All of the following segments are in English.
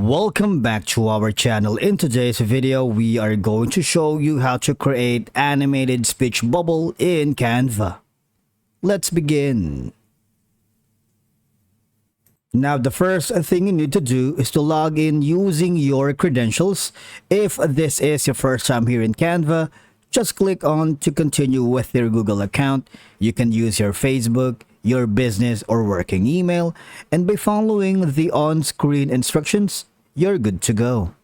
Welcome back to our channel. In today's video, we are going to show you how to create animated speech bubble in Canva. Let's begin. Now, the first thing you need to do is to log in using your credentials. If this is your first time here in Canva, just click on to continue with your Google account. You can use your Facebook, your business or working email, and by following the on-screen instructions, you're good to go.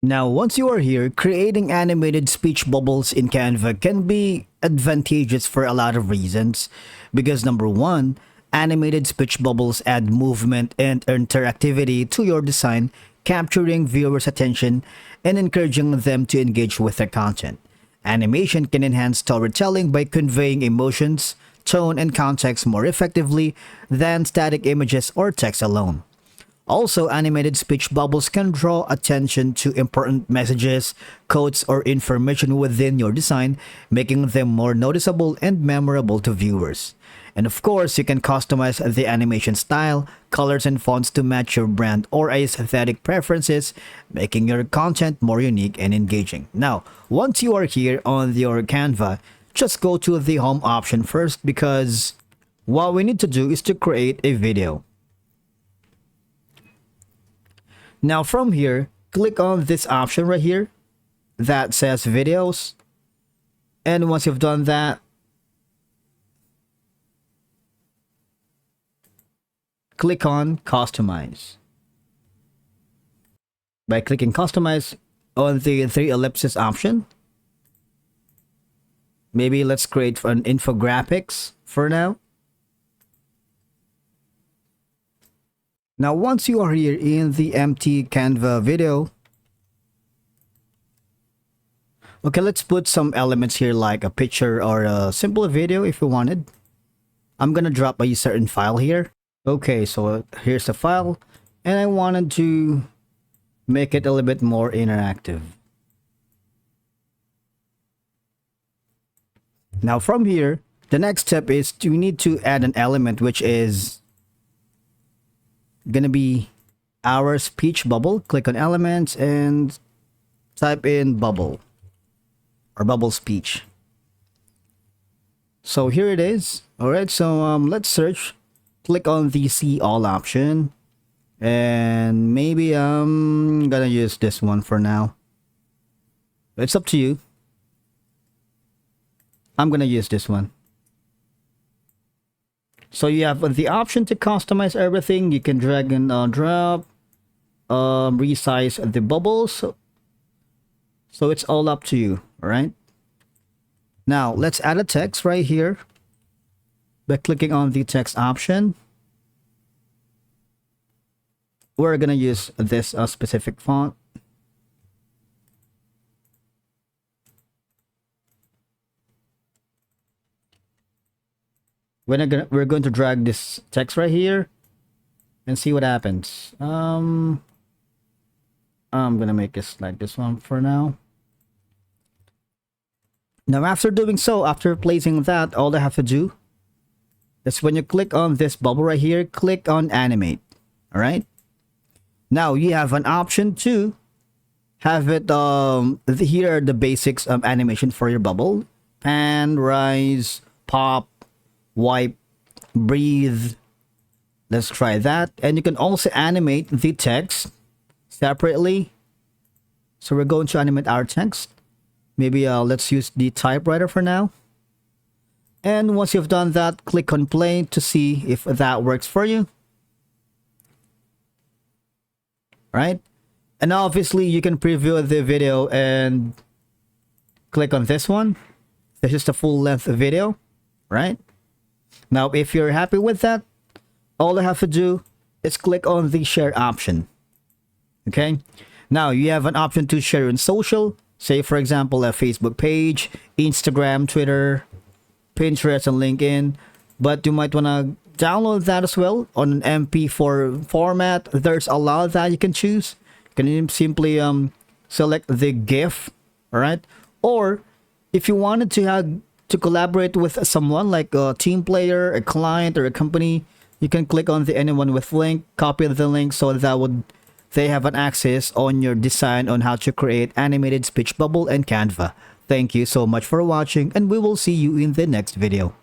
Now, once you are here, creating animated speech bubbles in Canva can be advantageous for a lot of reasons. Because number one, animated speech bubbles add movement and interactivity to your design, capturing viewers' attention and encouraging them to engage with the content. Animation can enhance storytelling by conveying emotions, tone, and context more effectively than static images or text alone. Also, animated speech bubbles can draw attention to important messages, quotes, or information within your design, making them more noticeable and memorable to viewers. And of course, you can customize the animation style, colors, and fonts to match your brand or aesthetic preferences, making your content more unique and engaging. Now, once you are here on your Canva, just go to the home option first, because what we need to do is to create a video. Now from here, click on this option right here that says videos. And once you've done that, click on customize. By clicking customize on the three ellipses option, maybe let's create an infographics for now. Now, once you are here in the empty Canva video, okay, let's put some elements here like a picture or a simple video if you wanted. I'm gonna drop a certain file here. Okay, so here's the file, and I wanted to make it a little bit more interactive. Now from here, the next step is you need to add an element, which is gonna be our speech bubble. Click on elements and type in bubble or bubble speech. So here it is. All right, so let's search. Click on the see all option, and maybe I'm gonna use this one for now. It's up to you. I'm gonna use this one. So you have the option to customize everything. You can drag and drop, resize the bubbles. So it's all up to you, all right? Now let's add a text right here by clicking on the text option. We're gonna use this specific font. We're going to drag this text right here and see what happens. I'm gonna make this like this one for now. Now after doing so, after placing that, all I have to do is when you click on this bubble right here, click on animate. All right. Now you have an option to have it here are the basics of animation for your bubble: pan, rise, pop, wipe, breathe. Let's try that. And you can also animate the text separately. So we're going to animate our text. Maybe let's use the typewriter for now. And once you've done that, click on play to see if that works for you. Right? And obviously you can preview the video and click on this one. This is the full length video, right? Now, if you're happy with that, all I have to do is click on the share option. Okay. Now you have an option to share in social, say for example, a Facebook page, Instagram, Twitter, Pinterest, and LinkedIn. But you might want to download that as well on an MP4 format. There's a lot that you can choose. You can simply select the GIF, all right? Or if you wanted to have to collaborate with someone like a team player, a client, or a company, you can click on the anyone with link, copy the link, so that would they have an access on your design on how to create animated speech bubble and Canva. Thank you so much for watching, and we will see you in the next video.